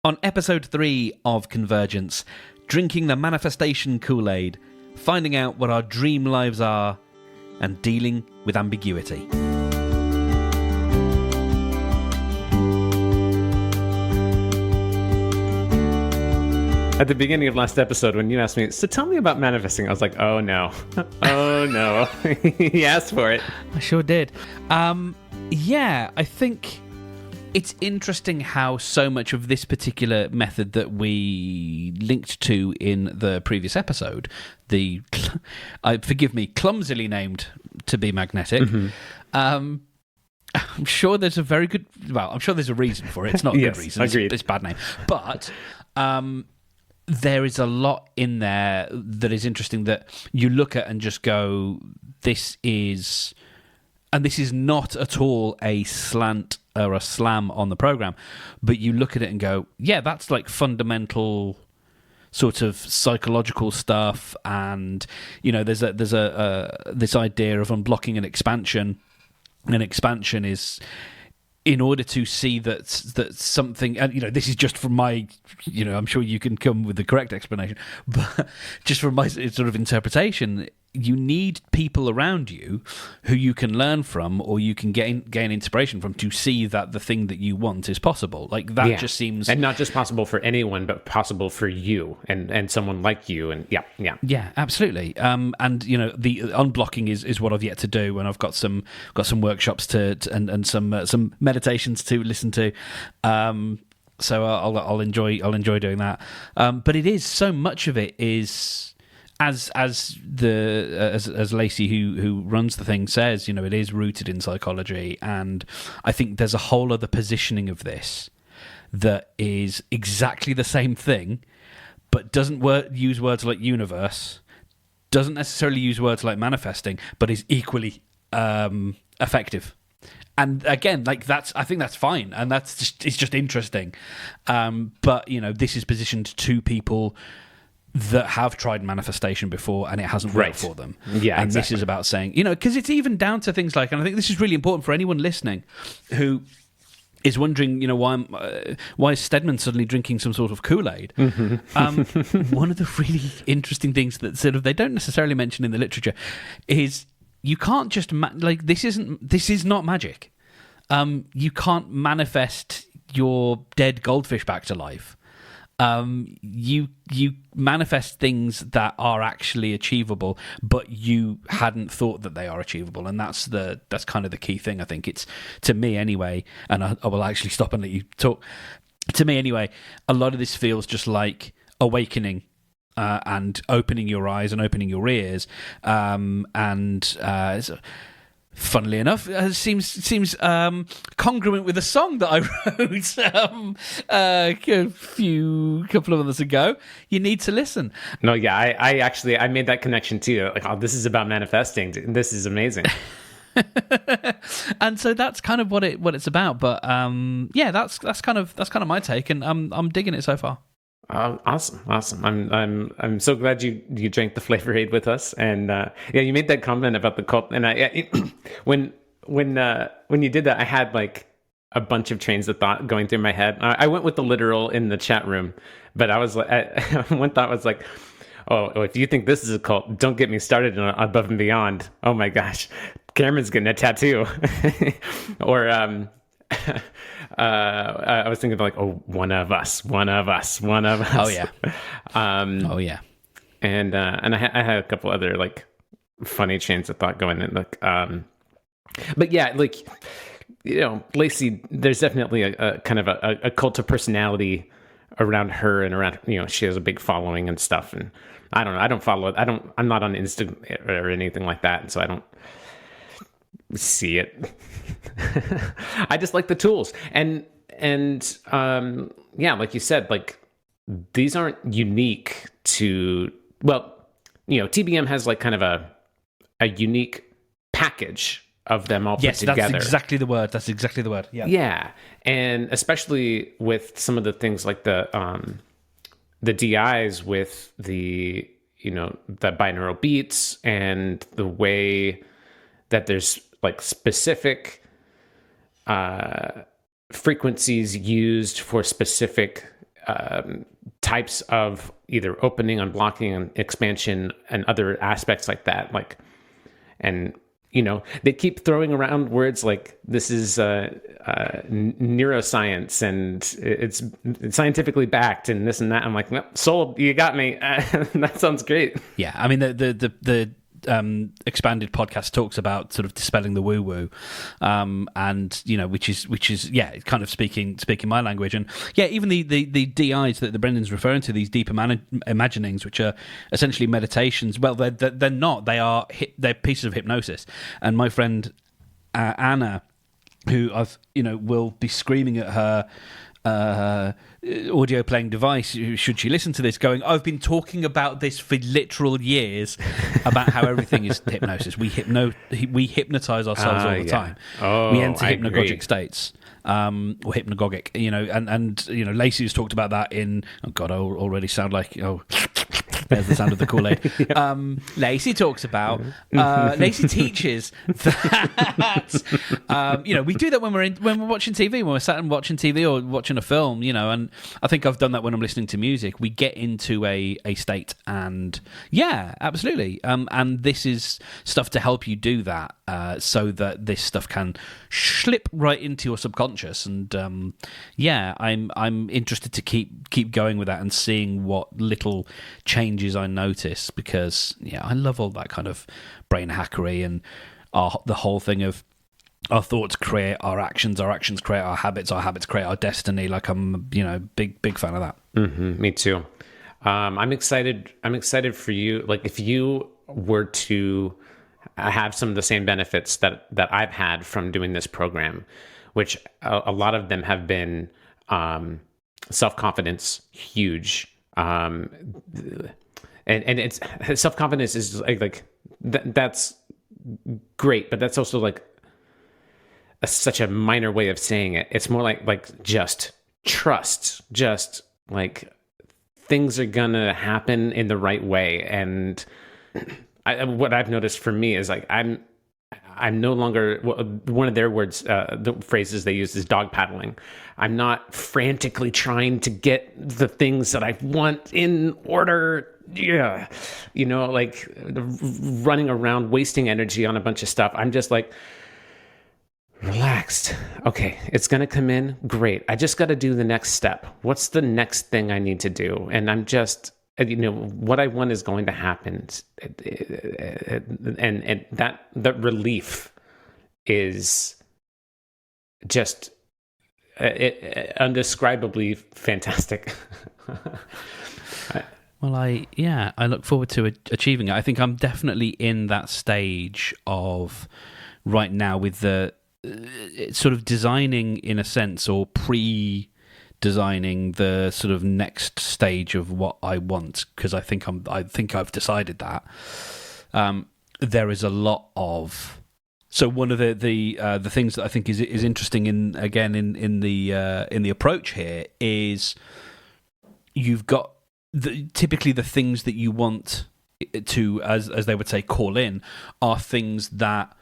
On episode 3 of Convergence, drinking the manifestation Kool-Aid, finding out what our dream lives are, and dealing with ambiguity. At the beginning of last episode, when you asked me, so tell me about manifesting, I was like, oh no. Oh no. He asked for it. I sure did. I think it's interesting how so much of this particular method that we linked to in the previous episode, forgive me, clumsily named to be magnetic, I'm sure there's a very good, I'm sure there's a reason for it. It's not a good reason. Agreed. It's a bad name. But there is a lot in there that is interesting that you look at and just go, this is not at all a slant or a slam on the program, but you look at it and go, yeah, that's like fundamental sort of psychological stuff. And, you know, there's this idea of unblocking an expansion. An expansion is, in order to see that something, and, you know, this is just from my, you know, I'm sure you can come with the correct explanation, but just from my sort of interpretation, you need people around you who you can learn from, or you can gain inspiration from, to see that the thing that you want is possible. Like that just seems, and not just possible for anyone, but possible for you and someone like you. And yeah, absolutely. And you know, the unblocking is what I've yet to do, and I've got some workshops and some meditations to listen to. So I'll enjoy doing that. But it is, so much of it is, as Lacey, who runs the thing, says, you know, it is rooted in psychology, and I think there's a whole other positioning of this that is exactly the same thing, but doesn't use words like universe, doesn't necessarily use words like manifesting, but is equally effective. And again, like I think that's fine, and it's just interesting. But you know, this is positioned to people that have tried manifestation before and it hasn't worked for them. Yeah, and This is about saying, you know, because it's even down to things like, and I think this is really important for anyone listening who is wondering, you know, why is Stedman suddenly drinking some sort of Kool-Aid? One of the really interesting things that sort of they don't necessarily mention in the literature is you can't just this is not magic. You can't manifest your dead goldfish back to life. You manifest things that are actually achievable, but you hadn't thought that they are achievable, and that's kind of the key thing. I think it's, to me anyway, and I will actually stop and let you talk. To me anyway, a lot of this feels just like awakening. And opening your eyes and opening your ears, funnily enough, seems congruent with a song that I wrote a couple of months ago. You need to listen. No, yeah, I made that connection too. Like, oh, this is about manifesting. This is amazing. And so that's kind of what it's about. But that's kind of my take, and I'm digging it so far. Awesome. I'm so glad you drank the Flavor Aid with us, and you made that comment about the cult, and when you did that, I had like a bunch of trains of thought going through my head. I went with the literal in the chat room, but I was one thought was like, oh, if you think this is a cult, don't get me started on Above and Beyond. Oh my gosh, Cameron's getting a tattoo, or I was thinking like, oh, one of us. Oh yeah. Oh yeah. And I had a couple other like funny chains of thought going in. Like, but yeah, like, you know, Lacey, there's definitely a kind of a cult of personality around her and around, you know, she has a big following and stuff. And I don't know, I'm not on Insta or anything like that. And so I don't see it. I just like the tools, and like you said, like these aren't unique to, well, you know, TBM has like kind of a unique package of them all put together. That's exactly the word. Yeah, and especially with some of the things like the DIs with the, you know, the binaural beats and the way that there's like specific frequencies used for specific types of either opening, unblocking, and expansion, and other aspects like that. Like, and they keep throwing around words like this is neuroscience and it's scientifically backed and this and that. I'm like, nope, sold. You got me. That sounds great. Yeah, I mean the expanded podcast talks about sort of dispelling the woo-woo, and which is kind of speaking my language. And yeah, even the DIs that the Brendan's referring to, these deep imaginings, which are essentially meditations. Well, they're not. They're pieces of hypnosis. And my friend Anna, who will be screaming at her audio playing device should she listen to this, going, I've been talking about this for literal years about how everything is hypnosis. We hypnotize ourselves all the time. We enter hypnagogic states, or hypnagogic, and Lacey has talked about that in, oh god, I already sound like, there's the sound of the Kool-Aid. Yeah. Lacey talks about, Lacey teaches that, we do that when we're watching TV, when we're sat and watching TV or watching a film, and I think I've done that when I'm listening to music. We get into a state, and yeah, absolutely. And this is stuff to help you do that, so that this stuff can slip right into your subconscious. And I'm interested to keep going with that and seeing what little changes I notice, because I love all that kind of brain hackery and the whole thing of our thoughts create our actions create our habits create our destiny. Like, I'm big fan of that. Me too. I'm excited for you. Like, if you were to have some of the same benefits that I've had from doing this program, which a lot of them have been self-confidence, huge. And it's self-confidence is like that's great, but that's also like such a minor way of saying it. It's more like just trust, just like things are gonna happen in the right way. And what I've noticed for me is like I'm no longer, one of their words, the phrases they use is dog paddling. I'm not frantically trying to get the things that I want in order. Yeah. Like running around, wasting energy on a bunch of stuff. I'm just like, relaxed. Okay, it's going to come in. Great. I just got to do the next step. What's the next thing I need to do? And I'm just, what I want is going to happen. And that relief is just undescribably fantastic. Well, I look forward to achieving it. I think I'm definitely in that stage of right now with the sort of designing, in a sense, or pre-designing the sort of next stage of what I want, because I think I've decided that. There is a lot of. So one of the things that I think is interesting in the approach here is you've got typically the things that you want to, as they would say, call in, are things that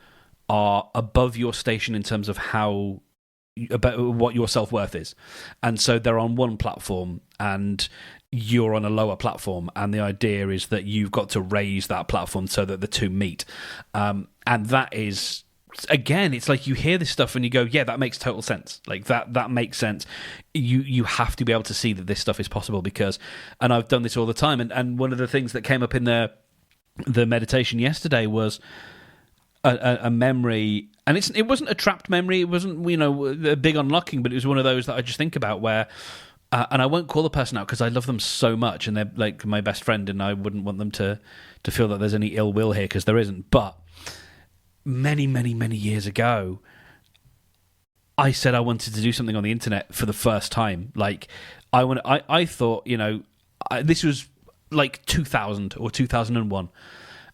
are above your station in terms of about what your self-worth is. And so they're on one platform and you're on a lower platform, and the idea is that you've got to raise that platform so that the two meet. And that is, again, it's like you hear this stuff and you go, yeah, that makes total sense. Like that makes sense. You have to be able to see that this stuff is possible, because, and I've done this all the time, and one of the things that came up in the meditation yesterday was a memory, and it wasn't a trapped memory, it wasn't a big unlocking, but it was one of those that I just think about where and I won't call the person out because I love them so much and they're like my best friend, and I wouldn't want them to feel that there's any ill will here, because there isn't. But many years ago, I said I wanted to do something on the internet for the first time. Like I thought, this was like 2000 or 2001,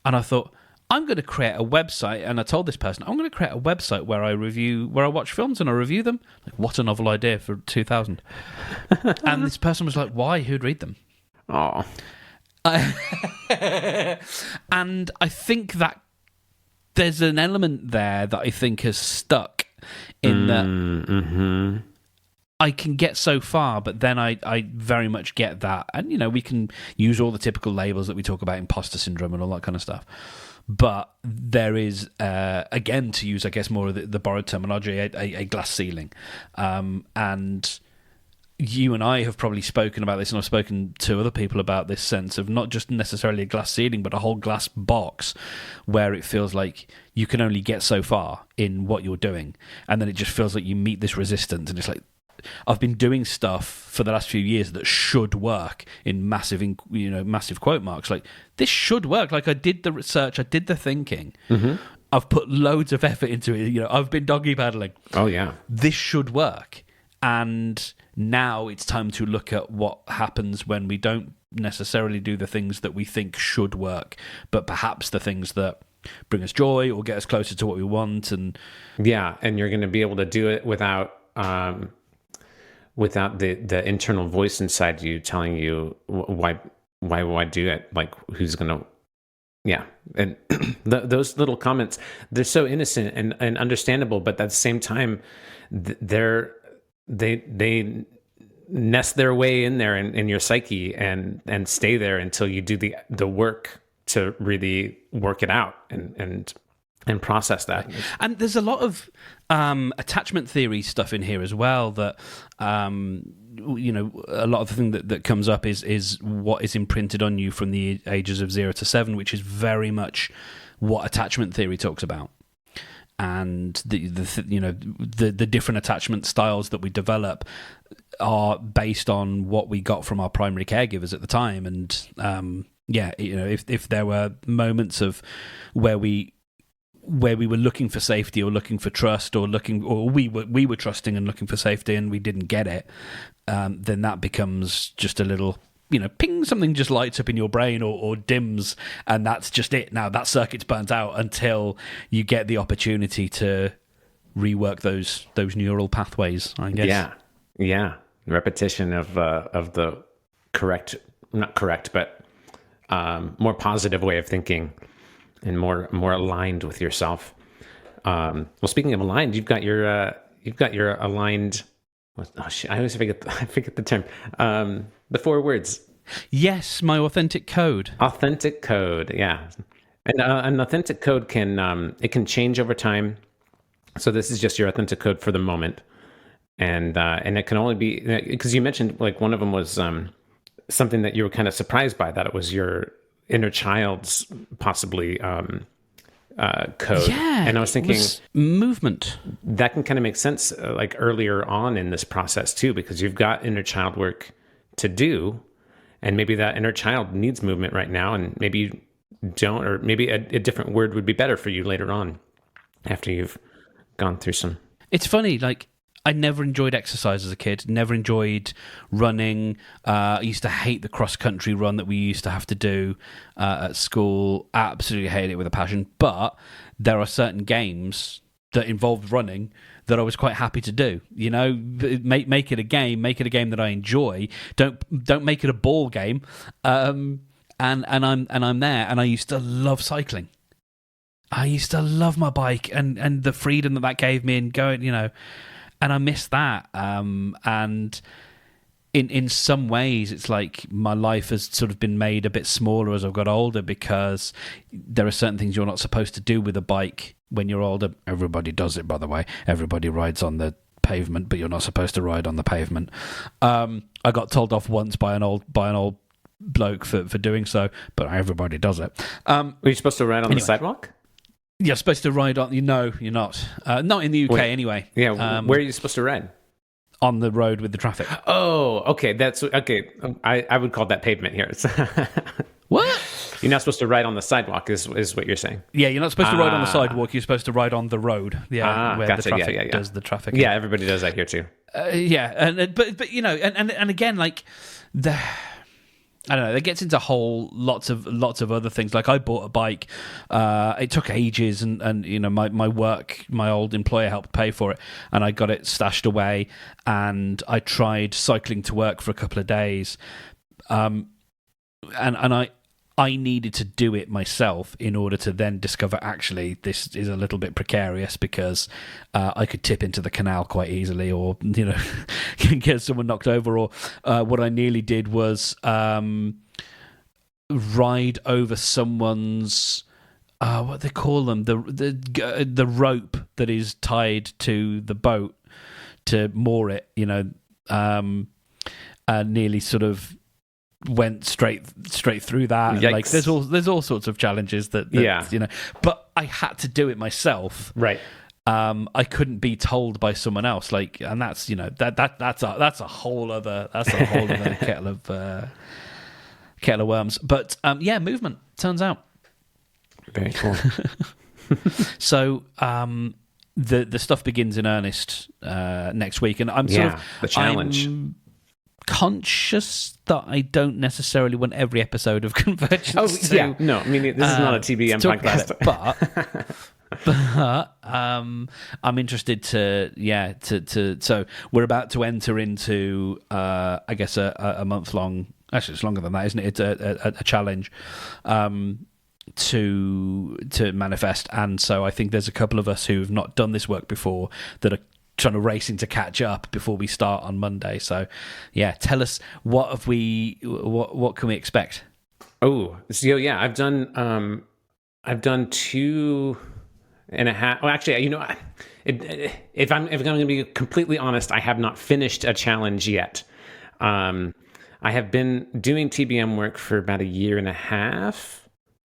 and I thought, I'm going to create a website, and I told this person, I'm going to create a website where I watch films and I review them. Like, what a novel idea for 2000. And this person was like, why? Who'd read them? Oh. And I think that there's an element there that I think has stuck in that. I can get so far, but then I very much get that. And, we can use all the typical labels that we talk about, imposter syndrome and all that kind of stuff. But there is, again, to use, I guess, more of the borrowed terminology, a glass ceiling. And you and I have probably spoken about this, and I've spoken to other people about this sense of not just necessarily a glass ceiling, but a whole glass box where it feels like you can only get so far in what you're doing. And then it just feels like you meet this resistance, and it's like, I've been doing stuff for the last few years that should work in massive quote marks. Like, this should work. Like, I did the research, I did the thinking. Mm-hmm. I've put loads of effort into it. I've been doggy paddling. Oh, yeah. This should work. And now it's time to look at what happens when we don't necessarily do the things that we think should work, but perhaps the things that bring us joy or get us closer to what we want. And yeah, and you're going to be able to do it without the internal voice inside you telling you why do it? Like, who's going to... Yeah, and those little comments, they're so innocent and understandable, but at the same time, they nest their way in there in your psyche and stay there until you do the work to really work it out and process that. And there's a lot of attachment theory stuff in here as well that a lot of the thing that comes up is what is imprinted on you from the ages of 0 to 7, which is very much what attachment theory talks about. And the different attachment styles that we develop are based on what we got from our primary caregivers at the time. And if there were moments of where we were looking for safety or looking for trust or we were trusting and looking for safety and we didn't get it, then that becomes just a little, ping, something just lights up in your brain or dims, and that's just it. Now that circuit's burnt out until you get the opportunity to rework those neural pathways, I guess. Yeah. Repetition of the not correct, but more positive way of thinking and more aligned with yourself. Well, speaking of aligned, you've got your aligned. Oh shit! I always forget the term. The 4 words. Yes, my authentic code. Authentic code, yeah. And an authentic code can change over time. So this is just your authentic code for the moment, and it can only be because you mentioned like one of them was something that you were kind of surprised by, that it was your inner child's possibly code. Yeah, and I was thinking movement. That can kind of make sense like earlier on in this process too, because you've got inner child work to do, and maybe that inner child needs movement right now, and maybe you don't, or maybe a different word would be better for you later on after you've gone through some. It's funny, like, I never enjoyed exercise as a kid, never enjoyed running. I used to hate the cross-country run that we used to have to do at school. Absolutely hate it with a passion. But there are certain games that involved running that I was quite happy to do. Make it a game that I enjoy. Don't make it a ball game. And I'm there. And I used to love cycling. I used to love my bike and the freedom that gave me, and going, and I miss that. And in some ways, it's like my life has sort of been made a bit smaller as I've got older, because there are certain things you're not supposed to do with a bike when you're older. Everybody does it, by the way. Everybody rides on the pavement, but you're not supposed to ride on the pavement. I got told off once by an old bloke for doing so, but everybody does it. Were you supposed to ride on the sidewalk? You're supposed to ride on... No, you're not. Not in the UK, anyway. Yeah, where are you supposed to ride? On the road with the traffic. Oh, okay. That's... Okay, I would call that pavement here. What? You're not supposed to ride on the sidewalk, is what you're saying. Yeah, you're not supposed to ride on the sidewalk. You're supposed to ride on the road. Yeah, where gotcha. the traffic does the traffic. Yeah, everybody does that here too. Yeah, but and again, like I don't know. It gets into lots of other things. Like, I bought a bike. It took ages, and my work, my old employer helped pay for it, and I got it stashed away. And I tried cycling to work for a couple of days, and I needed to do it myself in order to then discover actually this is a little bit precarious, because I could tip into the canal quite easily, or get someone knocked over, or what I nearly did was ride over someone's what they call them, the rope that is tied to the boat to moor it, nearly sort of went straight through that. Yikes. Like there's all sorts of challenges that but I had to do it myself. Right. I couldn't be told by someone else, like, and that's that's a whole other kettle of worms. But movement turns out. Very cool. So the stuff begins in earnest next week, and I'm sort of the challenge. I'm conscious that I don't necessarily want every episode of Convergence. No, I mean, this is not a TBM podcast, but I'm interested to so we're about to enter into I guess a month long. Actually, it's longer than that, isn't it? It's a challenge to manifest, and so I think there's a couple of us who've not done this work before that are trying to racing to catch up before we start on Monday. So tell us, what can we expect? I've done 2.5. Well, actually, if I'm going to be completely honest, I have not finished a challenge yet. I have been doing TBM work for about 1.5 years,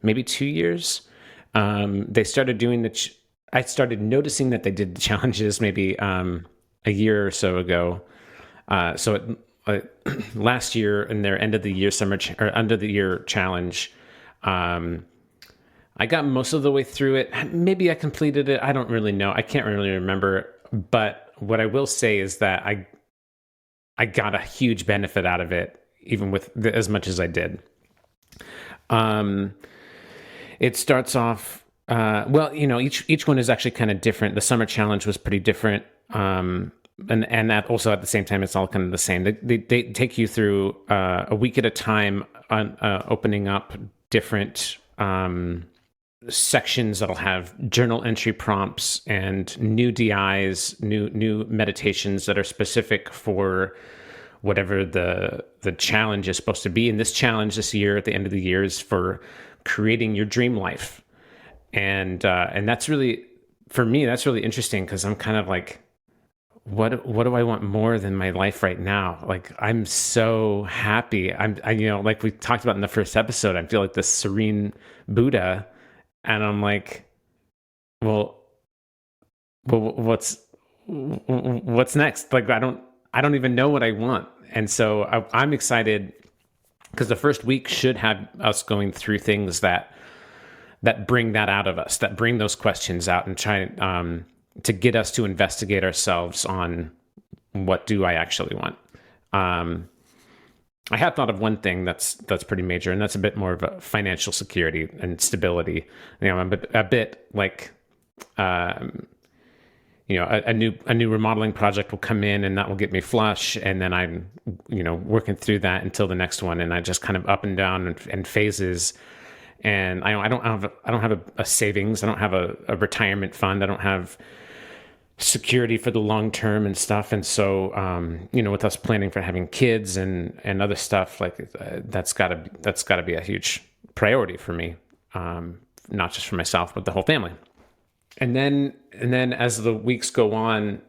maybe 2 years. They started doing I started noticing that they did the challenges maybe a year or so ago. Last year in their end of the year under the year challenge, I got most of the way through it. Maybe I completed it. I don't really know. I can't really remember. But what I will say is that I got a huge benefit out of it, even with as much as I did. It starts off. Each one is actually kind of different. The summer challenge was pretty different, and that also at the same time it's all kind of the same. They take you through a week at a time on opening up different sections that'll have journal entry prompts and new DIs, new meditations that are specific for whatever the challenge is supposed to be. And this challenge this year at the end of the year is for creating your dream life. And that's really, for me, that's really interesting, because I'm kind of like, what do I want more than my life right now? Like, I'm so happy. I like we talked about in the first episode, I feel like this serene Buddha, and I'm like, well, what's next? Like, I don't even know what I want. And so I'm excited, because the first week should have us going through things that bring that out of us, that bring those questions out, and try to get us to investigate ourselves on what do I actually want. I have thought of one thing that's pretty major, and that's a bit more of a financial security and stability. I'm a bit like, a new remodeling project will come in, and that will get me flush, and then I'm working through that until the next one, and I just kind of up and down and phases. And I don't have a savings. I don't have a retirement fund. I don't have security for the long term and stuff. And so, with us planning for having kids and other stuff, like that's gotta be a huge priority for me, not just for myself, but the whole family. And then as the weeks go on,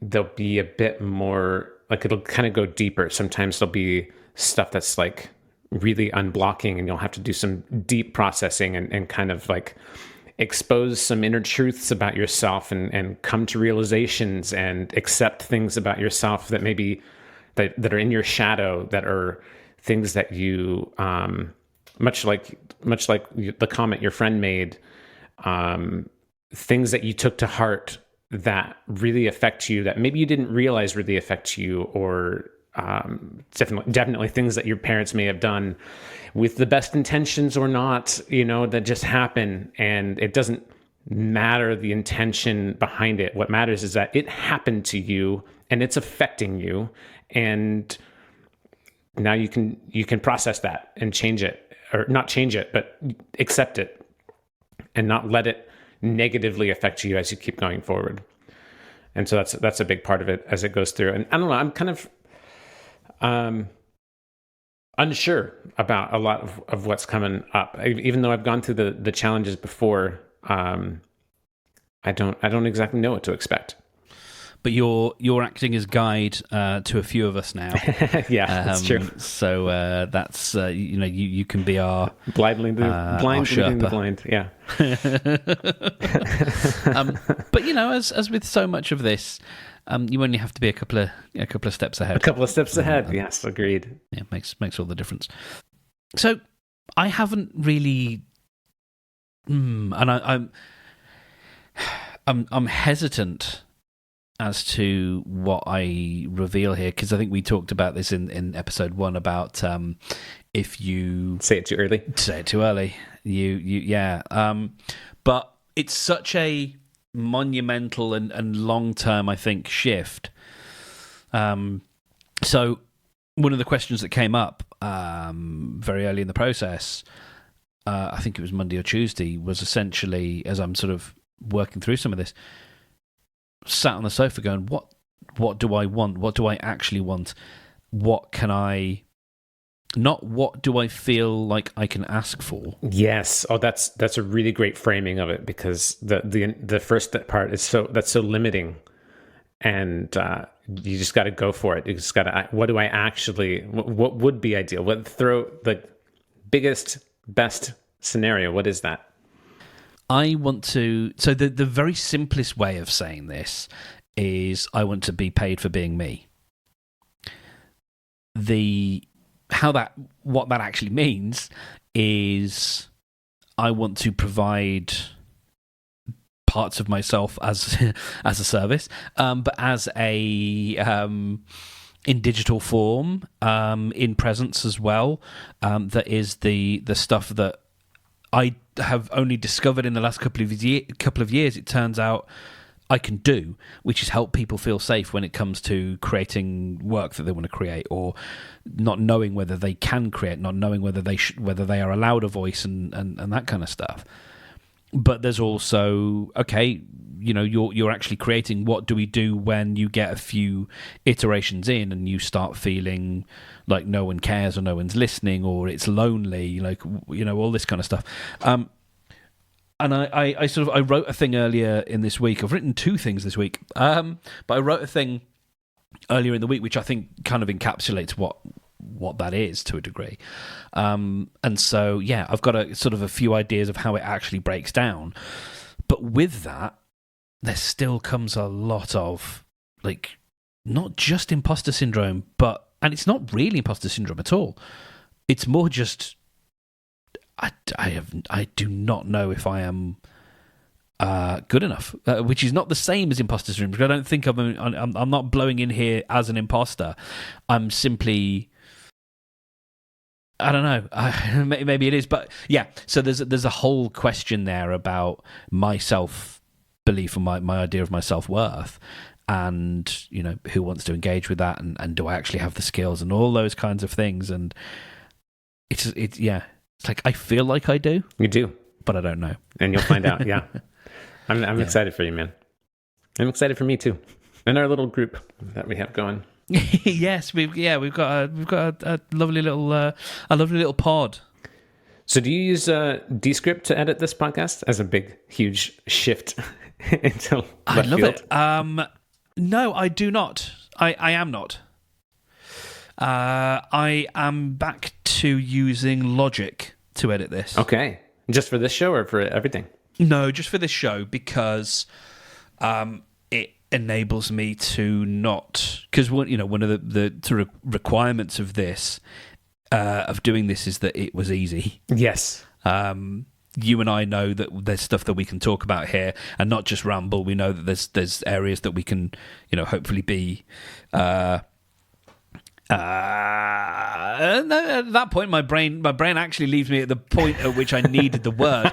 there'll be a bit more, like, it'll kind of go deeper. Sometimes there'll be stuff that's like really unblocking, and you'll have to do some deep processing and kind of like expose some inner truths about yourself, and come to realizations and accept things about yourself that maybe that are in your shadow, that are things that you much like the comment your friend made, things that you took to heart that really affect you, that maybe you didn't realize really affect you, or definitely things that your parents may have done with the best intentions or not, that just happen. And it doesn't matter the intention behind it. What matters is that it happened to you and it's affecting you. And now you can process that and change it, or not change it, but accept it and not let it negatively affect you as you keep going forward. And so that's a big part of it as it goes through. And I don't know, I'm kind of unsure about a lot of what's coming up. Even though I've gone through the challenges before, I don't exactly know what to expect. But you're acting as guide to a few of us now. Yeah, that's true. So that's you can be our blind leading the blind. Yeah. But as with so much of this, you only have to be a couple of steps ahead. A couple of steps ahead. Yes, agreed. Yeah, makes all the difference. So I haven't really, and I'm hesitant as to what I reveal here, because I think we talked about this in episode 1 about if you say it too early, but it's such a monumental and long term, I think, shift. So one of the questions that came up very early in the process, I think it was Monday or Tuesday, was essentially, as I'm sort of working through some of this, sat on the sofa going, what do I want? What do I actually want? What can I... Not what do I feel like I can ask for? Yes. Oh, that's a really great framing of it, because the first part is so limiting, and you just got to go for it. You just got to, what do I actually, what would be ideal? What throw the biggest, best scenario? What is that? I want to... So the very simplest way of saying this is I want to be paid for being me. What that actually means is I want to provide parts of myself as a service, but as a in digital form, in presence as well. That is the stuff that I have only discovered in the last couple of years. It turns out I can do, which is help people feel safe when it comes to creating work that they want to create, or not knowing whether they can create, not knowing whether they are allowed a voice, and that kind of stuff. But there's also, okay, you're actually creating. What do we do when you get a few iterations in and you start feeling like no one cares, or no one's listening, or it's lonely, all this kind of stuff. And I wrote a thing earlier in this week. I've written 2 things this week, but I wrote a thing earlier in the week which I think kind of encapsulates what that is to a degree. And so, yeah, I've got a few ideas of how it actually breaks down. But with that, there still comes a lot of, not just imposter syndrome, and it's not really imposter syndrome at all. It's more just... I do not know if I am good enough, which is not the same as imposter syndrome, because I don't think I'm not blowing in here as an imposter. I'm simply, I don't know, maybe it is, but yeah. So there's a whole question there about my self-belief and my idea of my self-worth, and who wants to engage with that, and do I actually have the skills, and all those kinds of things. And it's yeah. It's like, I feel like I do. You do. But I don't know. And you'll find out, yeah. I'm excited for you, man. I'm excited for me, too. And our little group that we have going. Yes, we've got a lovely little pod. So do you use Descript to edit this podcast as a big, huge shift into left I love field? It. No, I do not. I am not. I am back to using Logic to edit this. Okay. Just for this show or for everything? No, just for this show, because it enables me to not... Because one of the sort of requirements of this, of doing this, is that it was easy. Yes. You and I know that there's stuff that we can talk about here and not just ramble. We know that there's areas that we can, hopefully be... and at that point, my brain actually leaves me at the point at which I needed the word.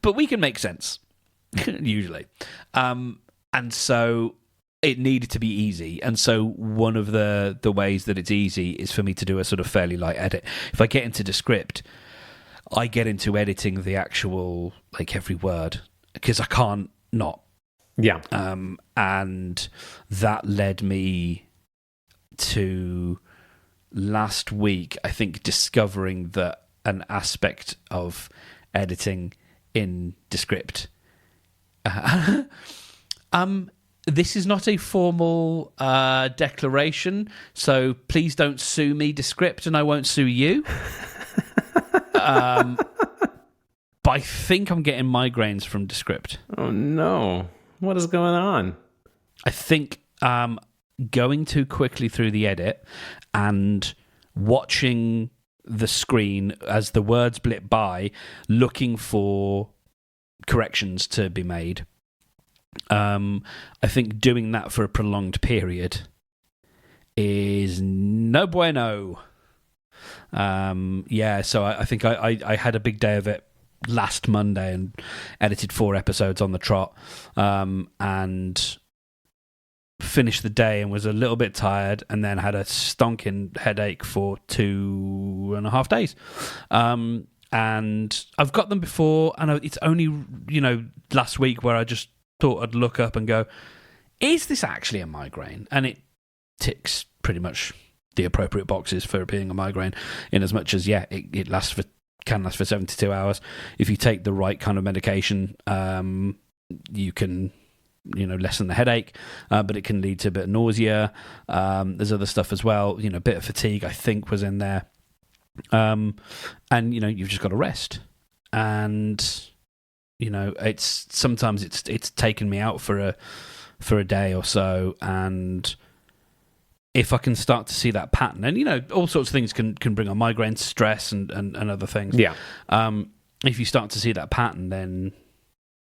But we can make sense, usually. And so it needed to be easy, and so one of the ways that it's easy is for me to do a sort of fairly light edit. If I get into Descript, I get into editing the actual, like, every word, because I can't not. Yeah. And that led me to last week, I think, discovering that an aspect of editing in Descript. This is not a formal declaration, so please don't sue me, Descript, and I won't sue you. But I think I'm getting migraines from Descript. Oh no. What is going on? I think going too quickly through the edit and watching the screen as the words blip by, looking for corrections to be made. I think doing that for a prolonged period is no bueno. So I think I had a big day of it last Monday and edited 4 episodes on the trot, and finished the day and was a little bit tired, and then had a stonking headache for 2.5 days. And I've got them before, and it's only last week where I just thought I'd look up and go, is this actually a migraine? And it ticks pretty much the appropriate boxes for being a migraine, in as much as it can last for 72 hours. If you take the right kind of medication, you can lessen the headache, but it can lead to a bit of nausea. There's other stuff as well. A bit of fatigue, I think, was in there. And you've just got to rest. And it's sometimes it's taken me out for a day or so, and if I can start to see that pattern, and all sorts of things can bring on migraine, stress, and other things. Yeah. If you start to see that pattern, then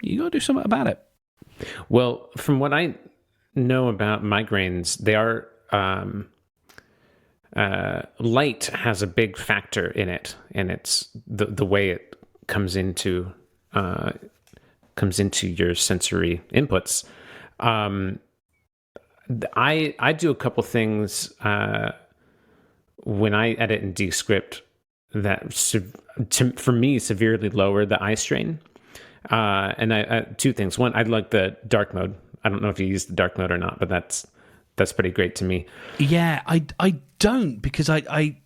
you got to do something about it. Well, from what I know about migraines, they are light has a big factor in it, and it's the way it comes into your sensory inputs. I do a couple things when I edit in Descript that for me severely lower the eye strain. And I 2 things. One, I like the dark mode. I don't know if you use the dark mode or not, but that's pretty great to me. Yeah, I don't, because I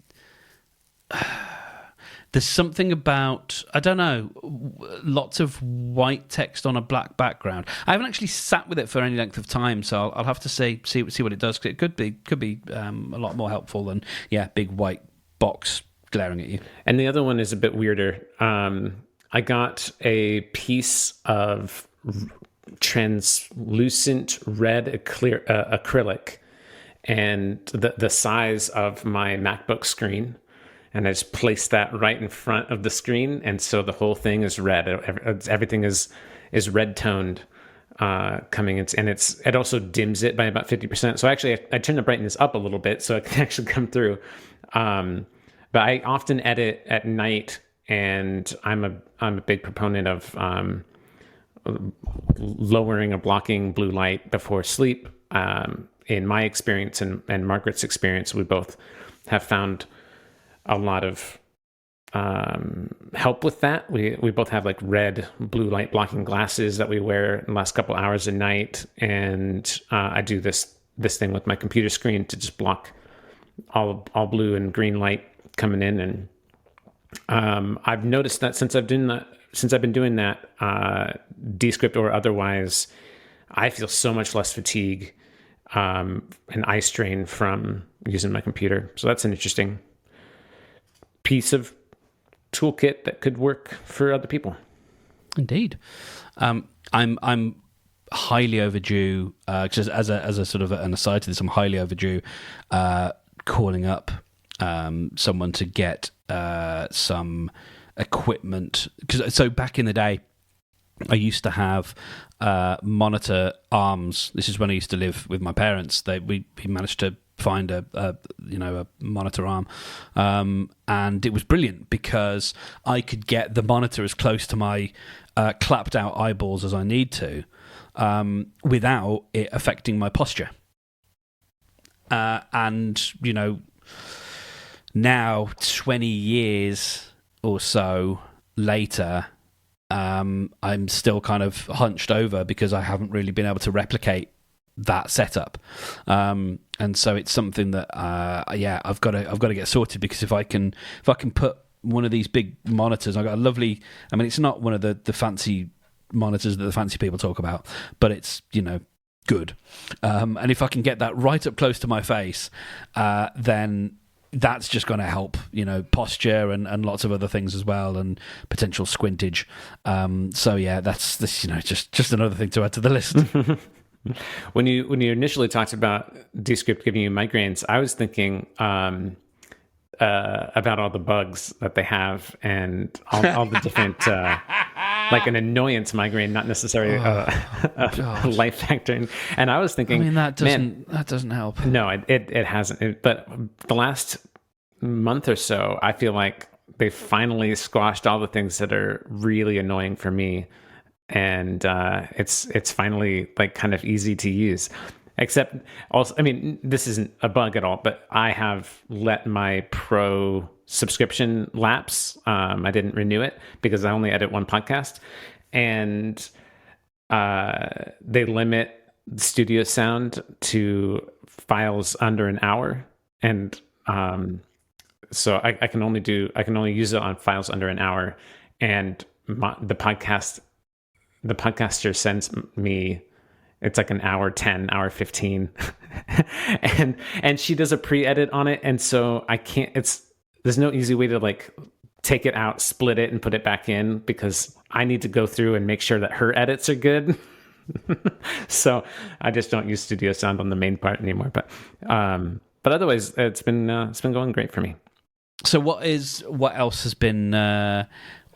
there's something about, I don't know, lots of white text on a black background. I haven't actually sat with it for any length of time, so I'll have to see what it does, because it could be a lot more helpful than big white box glaring at you. And the other one is a bit weirder. I got a piece of translucent red acrylic, and the size of my MacBook screen, and I just placed that right in front of the screen, and so the whole thing is red. Everything is red toned coming in, and it also dims it by about 50%. So actually, I turned the brightness up a little bit so it can actually come through. But I often edit at night, and I'm a big proponent of lowering or blocking blue light before sleep. In my experience and Margaret's experience, we both have found a lot of help with that. We both have like red blue light blocking glasses that we wear in the last couple hours a night, and I do this thing with my computer screen to just block all blue and green light coming in. And I've noticed that since I've been doing that, Descript or otherwise, I feel so much less fatigue and eye strain from using my computer. So that's an interesting piece of toolkit that could work for other people. Indeed. I'm highly overdue, just as a sort of an aside to this, I'm highly overdue calling up someone to get some equipment. So back in the day, I used to have monitor arms. This is when I used to live with my parents. We managed to find a monitor arm, and it was brilliant because I could get the monitor as close to my clapped out eyeballs as I need to, without it affecting my posture. And, now 20 years or so later, I'm still kind of hunched over because I haven't really been able to replicate that setup. And so it's something that, I've got to get sorted, because if I can put one of these big monitors, I've got a lovely, it's not one of the fancy monitors that the fancy people talk about, but it's, good. And if I can get that right up close to my face, then that's just going to help, posture and lots of other things as well, and potential squintage. That's this, just another thing to add to the list. When you initially talked about Descript giving you migraines, I was thinking about all the bugs that they have and all the different, like an annoyance migraine, not necessarily a life factor. And I was thinking, that doesn't help. No, it hasn't. But the last month or so, I feel like they finally squashed all the things that are really annoying for me. And it's finally like kind of easy to use. Except also, this isn't a bug at all, but I have let my Pro subscription lapse. I didn't renew it because I only edit one podcast, and they limit studio sound to files under an hour, and so I can only use it on files under an hour, and the podcaster sends me. It's like an hour 10, hour 15. and she does a pre-edit on it. And so I can't, there's no easy way to like take it out, split it, and put it back in, because I need to go through and make sure that her edits are good. So I just don't use Studio Sound on the main part anymore. But otherwise it's been going great for me. So what else has been,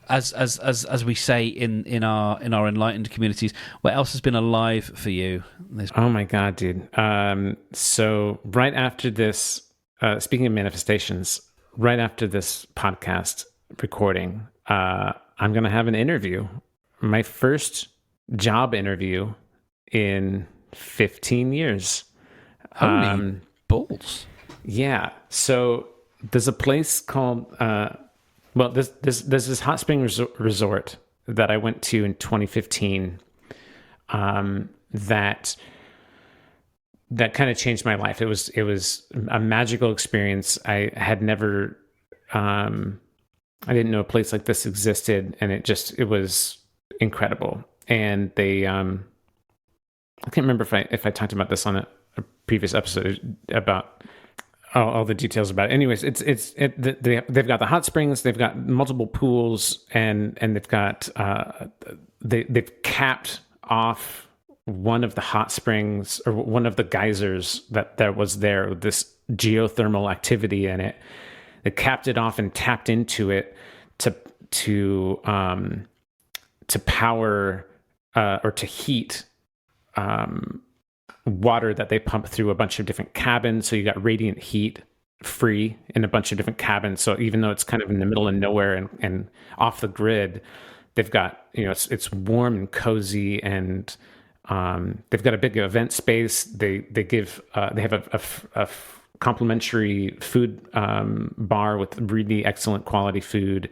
as we say in our enlightened communities, what else has been alive for you? Oh my God, dude. So right after this, speaking of manifestations, right after this podcast recording, I'm going to have an interview, my first job interview in 15 years. Holy balls. Yeah. So there's a place called, there's this hot spring resort that I went to in 2015 that kind of changed my life. It was a magical experience. I had never, I didn't know a place like this existed, and it was incredible. And they, I can't remember if I talked about this on a previous episode about all the details about it. Anyways, they've got the hot springs, they've got multiple pools, and they've got they've capped off one of the hot springs, or one of the geysers that was there with this geothermal activity in it. They capped it off and tapped into it to power or to heat water that they pump through a bunch of different cabins. So you got radiant heat free in a bunch of different cabins. So even though it's kind of in the middle of nowhere and off the grid, they've got, it's warm and cozy, and they've got a big event space. They give they have a complimentary food bar with really excellent quality food,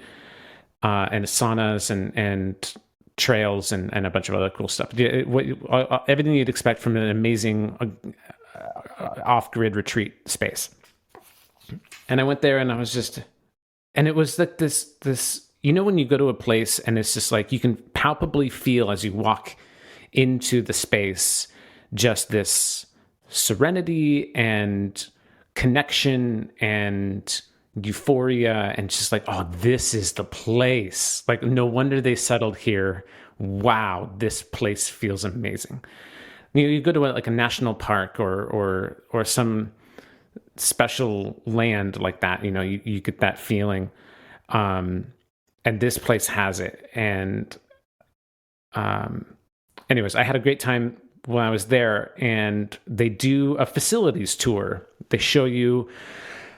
and saunas and trails and a bunch of other cool stuff. Everything you'd expect from an amazing off-grid retreat space. And I went there, and I was just, and it was like this, when you go to a place and it's just like, you can palpably feel as you walk into the space, just this serenity and connection and euphoria, and just like, oh, this is the place. Like, no wonder they settled here. Wow, this place feels amazing. You go to like a national park or some special land like that, you get that feeling, and this place has it. And anyways, I had a great time when I was there, and they do a facilities tour. They show you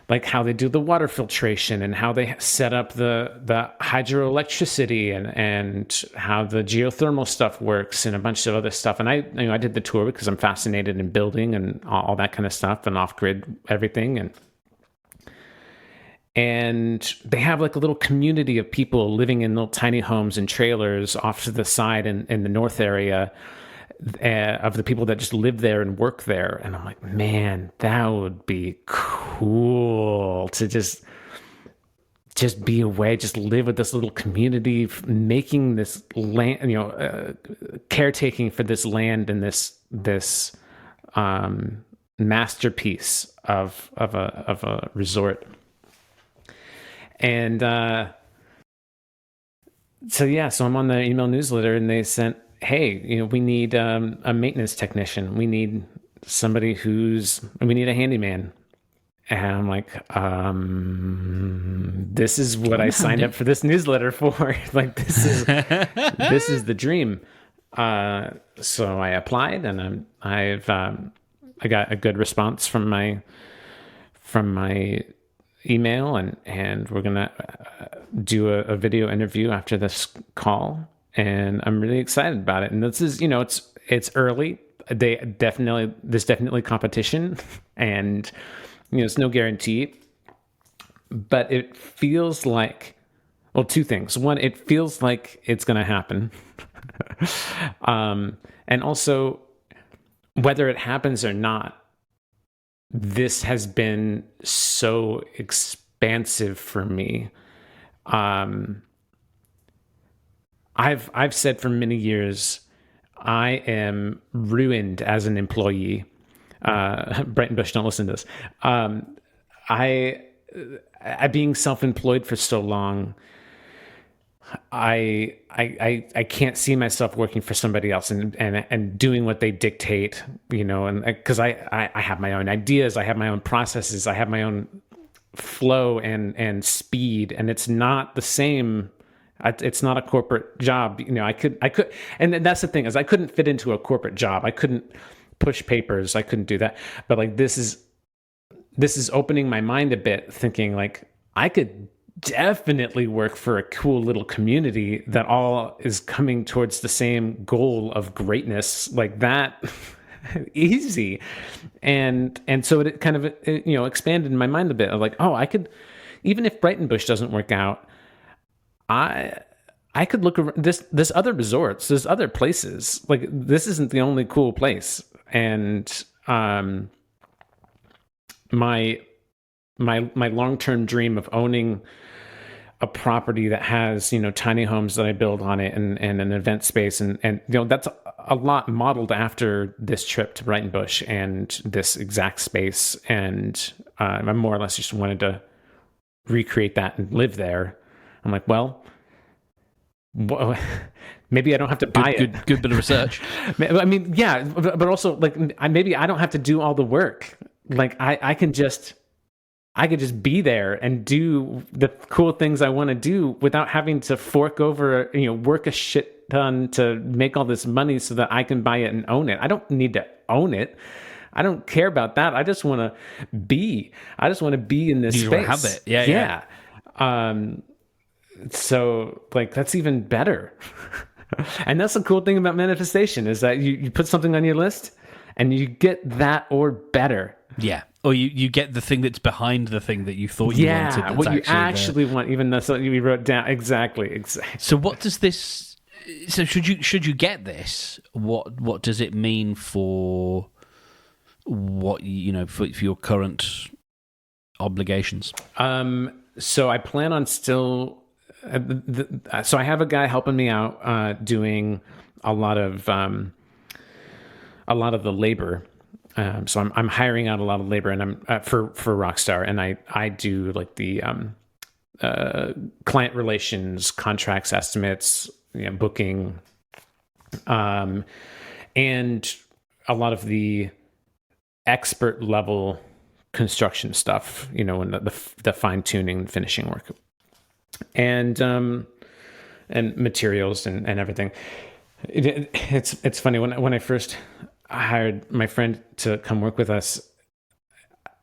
like how they do the water filtration and how they set up the hydroelectricity and how the geothermal stuff works and a bunch of other stuff. And I did the tour because I'm fascinated in building and all that kind of stuff and off-grid everything. And they have like a little community of people living in little tiny homes and trailers off to the side in the north area, of the people that just live there and work there. And I'm like, man, that would be cool to just be away, just live with this little community, making this land, caretaking for this land and this masterpiece of a resort. And so I'm on the email newsletter, and they sent, hey, we need a maintenance technician. We need somebody we need a handyman. And I'm like, this is what I signed up for this newsletter for. Like, this is the dream. So I applied, and I got a good response from my email, and we're gonna do a video interview after this call, and I'm really excited about it. And this is, it's early. There's definitely competition, and it's no guarantee, but it feels like, well, two things. One, it feels like it's going to happen, and also, whether it happens or not, this has been so expansive for me. I've said for many years, I am ruined as an employee. Brighton Bush, don't listen to this. I being self-employed for so long, I can't see myself working for somebody else and doing what they dictate, and because I have my own ideas, I have my own processes, I have my own flow and speed, and it's not the same. It's not a corporate job. I could, and that's the thing, is I couldn't fit into a corporate job. I couldn't push papers. I couldn't do that. But like, this is opening my mind a bit, thinking like, I could definitely work for a cool little community that all is coming towards the same goal of greatness, like that. Easy. And so it kind of, expanded my mind a bit of like, oh, I could, even if Brighton Bush doesn't work out, I could look around this other resorts, there's other places. Like, this isn't the only cool place. And my long-term dream of owning a property that has, tiny homes that I build on it and an event space. And that's a lot modeled after this trip to Brighton Bush and this exact space. And I more or less just wanted to recreate that and live there. I'm like, well, maybe I don't have to buy it. Good bit of research. I mean, yeah, but also like, maybe I don't have to do all the work. Like, I could just be there and do the cool things I want to do without having to fork over, work a shit ton to make all this money so that I can buy it and own it. I don't need to own it. I don't care about that. I just want to be. I just want to be in this space. You have it. Yeah. So like, that's even better. And that's the cool thing about manifestation, is that you put something on your list and you get that or better. Yeah. Or you get the thing that's behind the thing that you thought you wanted. Yeah, what you actually want, even though you wrote down. Exactly. So what does this... So should you get this, what does it mean for what, for your current obligations? So I plan on still... so I have a guy helping me out doing a lot of the labor. So I'm hiring out a lot of labor, and I'm for Rockstar, and I do like the client relations, contracts, estimates, booking, and a lot of the expert level construction stuff, and the fine tuning, finishing work, and materials and everything. It's funny when I first hired my friend to come work with us,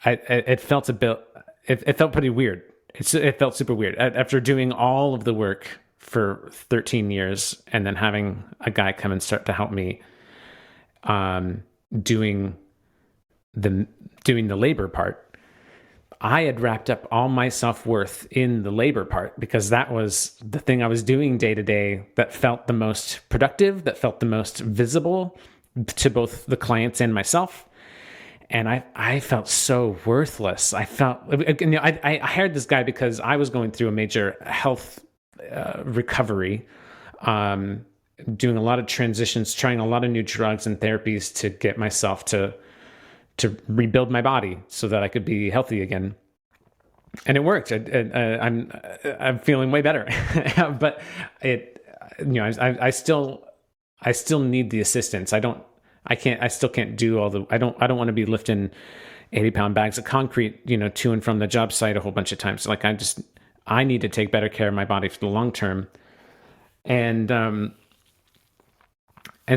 it felt a bit it felt pretty weird. It felt super weird after doing all of the work for 13 years and then having a guy come and start to help me doing the labor part. I had wrapped up all my self-worth in the labor part because that was the thing I was doing day to day that felt the most productive, that felt the most visible to both the clients and myself. And I felt so worthless. I felt, I hired this guy because I was going through a major health recovery, doing a lot of transitions, trying a lot of new drugs and therapies to get myself to rebuild my body so that I could be healthy again. And it worked. I'm feeling way better, but I still need the assistance. I still can't do all the, I don't want to be lifting 80-pound bags of concrete, to and from the job site a whole bunch of times. Like I need to take better care of my body for the long term. And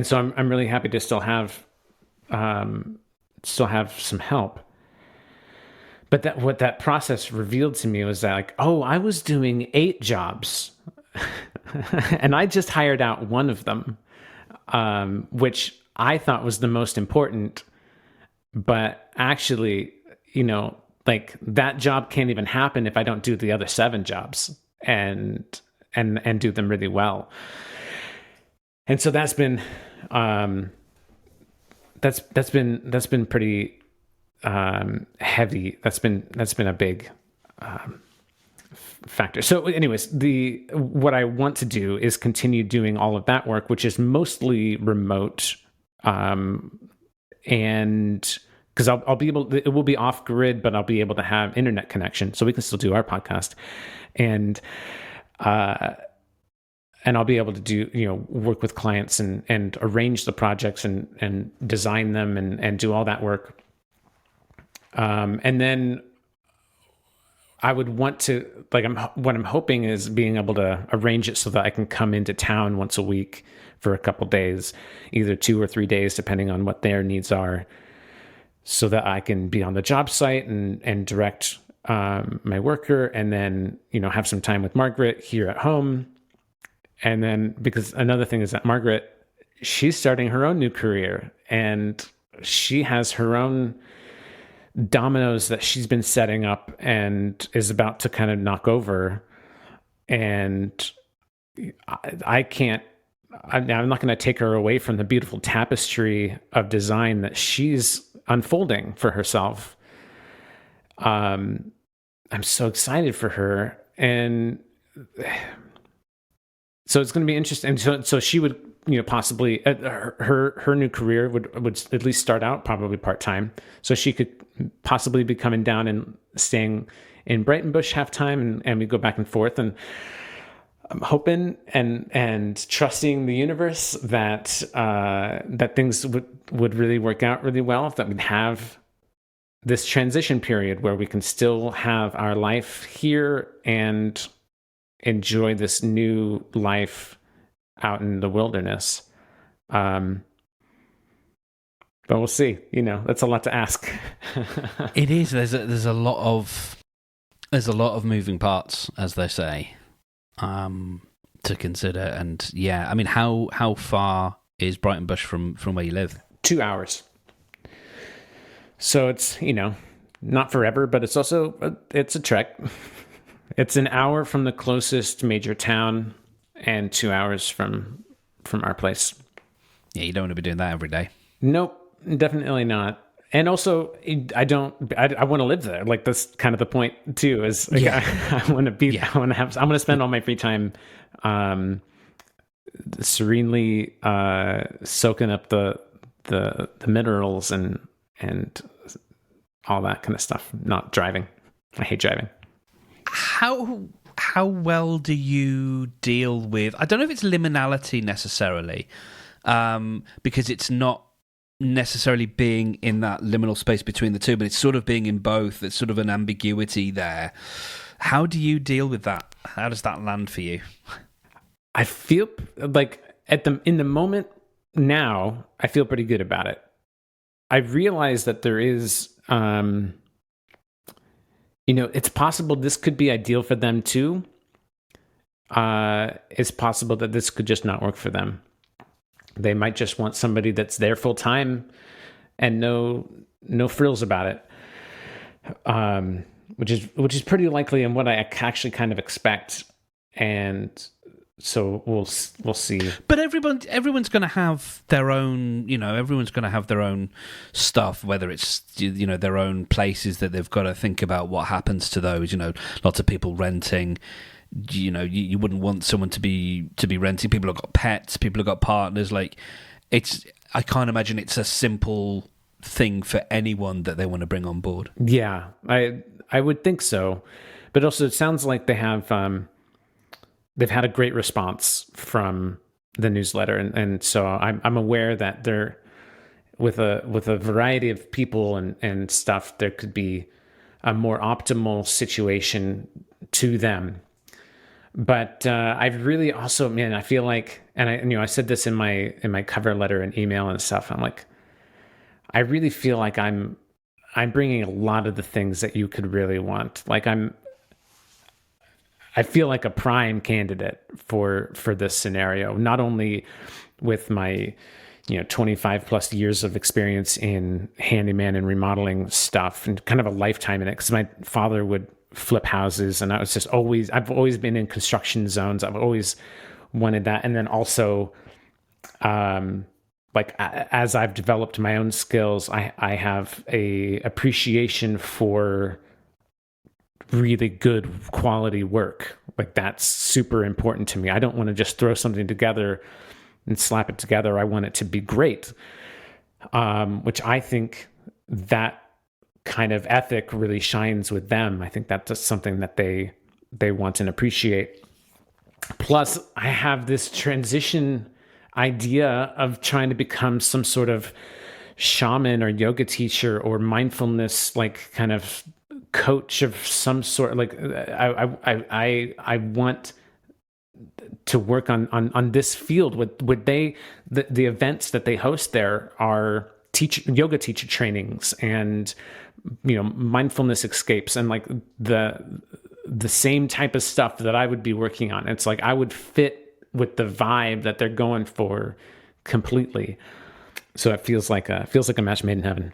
so I'm really happy to still have some help. But what that process revealed to me was that I was doing 8 jobs and I just hired out one of them, which I thought was the most important, but actually, that job can't even happen if I don't do the other 7 jobs and do them really well. And so that's been pretty heavy. That's been a big factor. So anyways, what I want to do is continue doing all of that work, which is mostly remote. And because I'll be able, it will be off grid, but I'll be able to have internet connection so we can still do our podcast. And I'll be able to do, work with clients and arrange the projects and design them and do all that work. And then I would want to, what I'm hoping is being able to arrange it so that I can come into town once a week for a couple days, either 2 or 3 days, depending on what their needs are, so that I can be on the job site and direct my worker, and then, have some time with Margaret here at home. And then, because another thing is that Margaret, she's starting her own new career, and she has her own dominoes that she's been setting up and is about to kind of knock over. And I'm not going to take her away from the beautiful tapestry of design that she's unfolding for herself. I'm so excited for her. And so it's going to be interesting. So she would, possibly her new career would at least start out probably part-time. So she could possibly be coming down and staying in Brighton Bush half time, and we go back and forth. And I'm hoping and trusting the universe that that things would really work out really well, that we'd have this transition period where we can still have our life here and enjoy this new life out in the wilderness. But we'll see. That's a lot to ask. It is. There's a lot of moving parts, as they say, to consider. And yeah, I mean, how far is Brighton Bush from where you live? 2 hours. So it's, not forever, but it's also it's a trek. It's an hour from the closest major town and 2 hours from our place. Yeah, you don't want to be doing that every day. Nope, definitely not. And also, I want to live there. Like, that's kind of the point too. Is like, Yeah. I want to be. Yeah. I want to spend all my free time, serenely soaking up the minerals and all that kind of stuff. Not driving. I hate driving. How well do you deal with, I don't know if it's liminality necessarily, because it's not necessarily being in that liminal space between the two, but it's sort of being in both. There's sort of an ambiguity there. How do you deal with that? How does that land for you? I feel like in the moment now, I feel pretty good about it. I realize that there is It's possible this could be ideal for them too. It's possible that this could just not work for them. They might just want somebody that's there full time and no frills about it. Which is pretty likely and what I actually kind of expect. And so we'll see. But everyone's going to have their own, everyone's going to have their own stuff, whether it's, their own places that they've got to think about what happens to those, lots of people renting, you wouldn't want someone to be renting. People have got pets, people have got partners. Like I can't imagine it's a simple thing for anyone that they want to bring on board. Yeah, I would think so. But also it sounds like they have, they've had a great response from the newsletter, and so I'm aware that they're with a variety of people and stuff. There could be a more optimal situation to them. But I've really also, I feel like, and I said this in my cover letter and email and stuff. I'm like, I really feel like I'm bringing a lot of the things that you could really want. Like I feel like a prime candidate for this scenario, not only with my 25 plus years of experience in handyman and remodeling stuff and kind of a lifetime in it, because my father would flip houses and I've always been in construction zones. I've always wanted that. And then also as I've developed my own skills, I have a appreciation for really good quality work. Like that's super important to me. I don't want to just throw something together and slap it together. I want it to be great. Which I think that kind of ethic really shines with them. I think that's just something that they want and appreciate. Plus, I have this transition idea of trying to become some sort of shaman or yoga teacher or mindfulness, like kind of coach of some sort. Like I want to work on this field. Would they, the events that they host there are yoga teacher trainings and mindfulness escapes and like the same type of stuff that I would be working on. It's like I would fit with the vibe that they're going for completely. So it feels like a match made in heaven.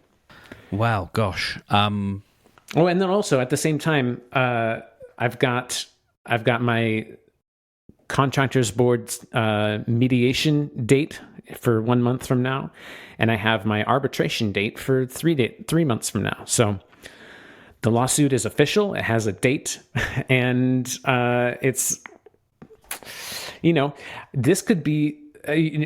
Wow, gosh. Oh, and then also at the same time, I've got my contractors board mediation date for 1 month from now, and I have my arbitration date for 3 months from now. So the lawsuit is official. It has a date, and it's this could be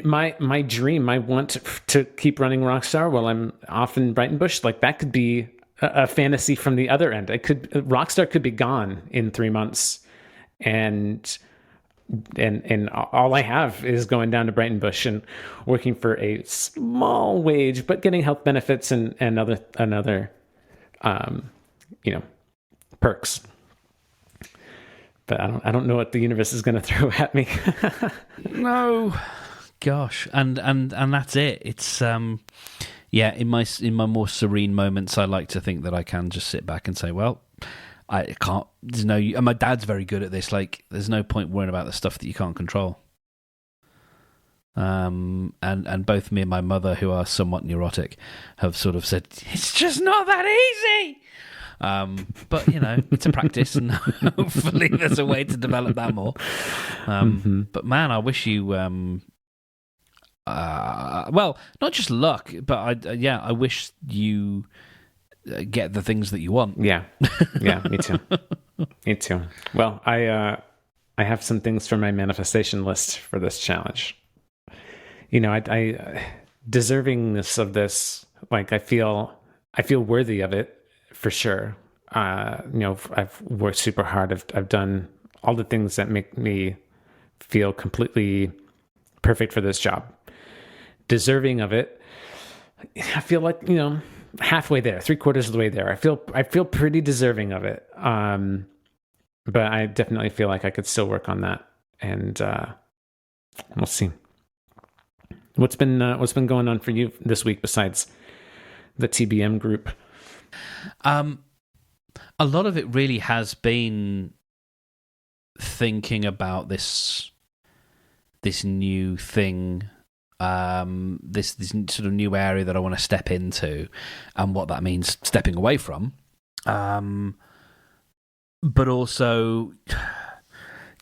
my dream. I want to keep running Rockstar while I'm off in Brighton Bush. Like that could be a fantasy from the other end. Rockstar could be gone in 3 months, and all I have is going down to Brighton Bush and working for a small wage, but getting health benefits and other perks. But I don't know what the universe is going to throw at me. No, gosh, and that's it. It's in my more serene moments, I like to think that I can just sit back and say, well, I can't. And my dad's very good at this. Like, there's no point worrying about the stuff that you can't control. And both me and my mother, who are somewhat neurotic, have sort of said it's just not that easy. But it's a practice, and hopefully there's a way to develop that more. But man, I wish you well, not just luck, but I wish you get the things that you want. Yeah, me too. Me too. Well, I have some things for my manifestation list for this challenge. I deservingness of this, like I feel worthy of it for sure. I've worked super hard. I've done all the things that make me feel completely perfect for this job. Deserving of it, I feel like halfway there, 3/4 of the way there. I feel pretty deserving of it. But I definitely feel like I could still work on that, and we'll see. What's been going on for you this week besides the TBM group? A lot of it really has been thinking about this new thing, this sort of new area that I want to step into, and what that means stepping away from, but also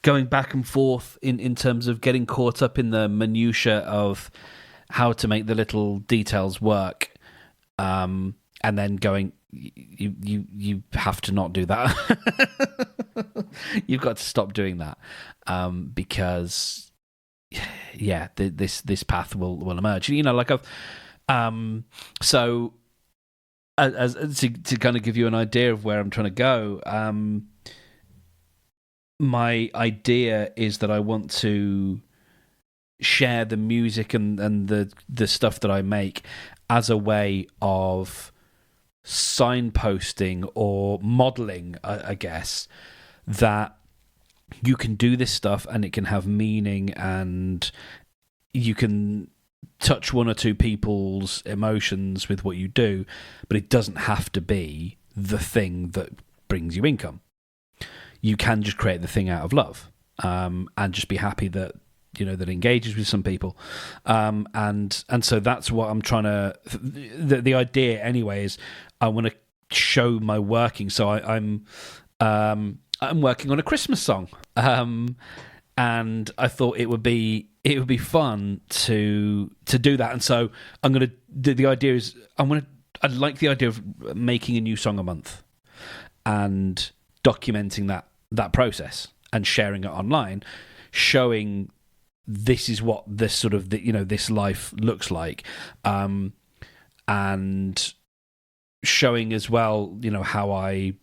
going back and forth in terms of getting caught up in the minutiae of how to make the little details work, and then going, you have to not do that. You've got to stop doing that, because this path will emerge. Like I've so as to kind of give you an idea of where I'm trying to go. My idea is that I want to share the music and the stuff that I make as a way of signposting or modeling, I guess, that you can do this stuff and it can have meaning, and you can touch one or two people's emotions with what you do, but it doesn't have to be the thing that brings you income. You can just create the thing out of love, and just be happy that that engages with some people, and so that's what I'm trying to. The idea, anyway, is I want to show my working. So I'm working on a Christmas song, and I thought it would be fun to do that. And so I'm gonna. The idea is I like the idea of making a new song a month and documenting that process and sharing it online, showing this is what this sort of this life looks like, and showing as well how I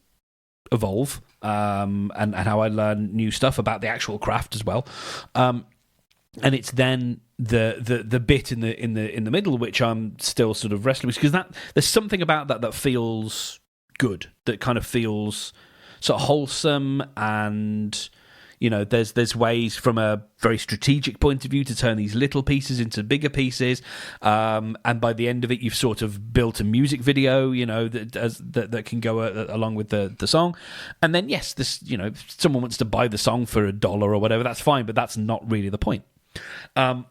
evolve, and how I learn new stuff about the actual craft as well, and it's then the bit in the middle which I'm still sort of wrestling with, because there's something about that feels good, that kind of feels sort of wholesome, and there's ways from a very strategic point of view to turn these little pieces into bigger pieces, and by the end of it you've sort of built a music video that can go along with the song. And then yes, this if someone wants to buy the song for $1 or whatever, that's fine, but that's not really the point. And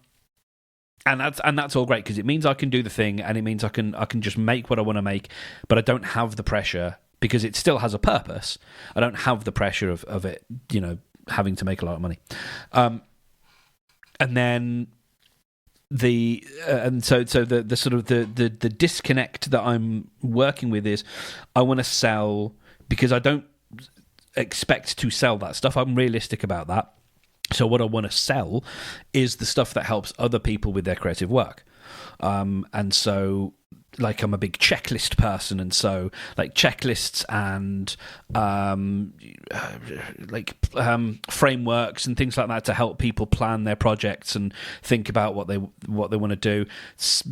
that's all great, because it means I can do the thing, and it means I can just make what I want to make, but I don't have the pressure, because it still has a purpose. I don't have the pressure of it, having to make a lot of money. And then the sort of the disconnect that I'm working with is I want to sell, because I don't expect to sell that stuff. I'm realistic about that. So what I want to sell is the stuff that helps other people with their creative work. And so, like, I'm a big checklist person, and so like checklists and frameworks and things like that to help people plan their projects and think about what they want to do.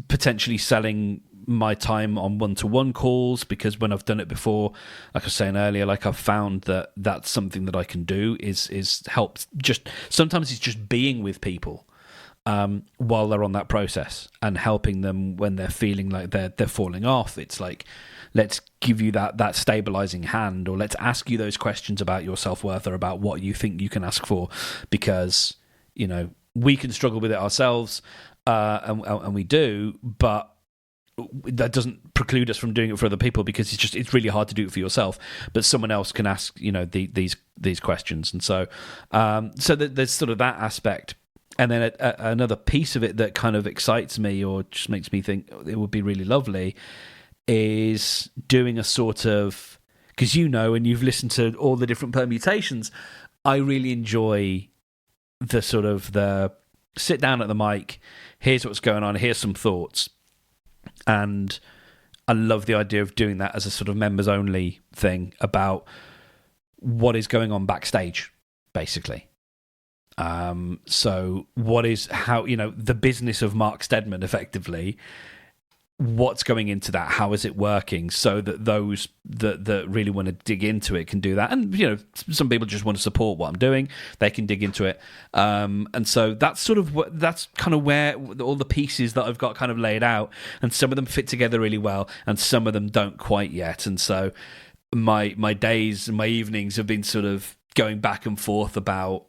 Potentially selling my time on one-to-one calls, because when I've done it before, like I was saying earlier, like I've found that that's something that I can do is help. Just sometimes it's just being with people while they're on that process and helping them when they're feeling like they're falling off. It's like, let's give you that stabilizing hand, or let's ask you those questions about your self-worth or about what you think you can ask for, because we can struggle with it ourselves, and we do, but that doesn't preclude us from doing it for other people, because it's really hard to do it for yourself, but someone else can ask these questions. And so there's sort of that aspect. And then another piece of it that kind of excites me, or just makes me think it would be really lovely, is doing a sort of, because and you've listened to all the different permutations, I really enjoy the sort of the sit down at the mic, here's what's going on, here's some thoughts. And I love the idea of doing that as a sort of members only thing about what is going on backstage, basically. So what is the business of Mark Steadman, effectively, what's going into that, how is it working, so that those that really want to dig into it can do that. And some people just want to support what I'm doing, they can dig into it, and so that's kind of where all the pieces that I've got kind of laid out, and some of them fit together really well and some of them don't quite yet. And so my days and my evenings have been sort of going back and forth about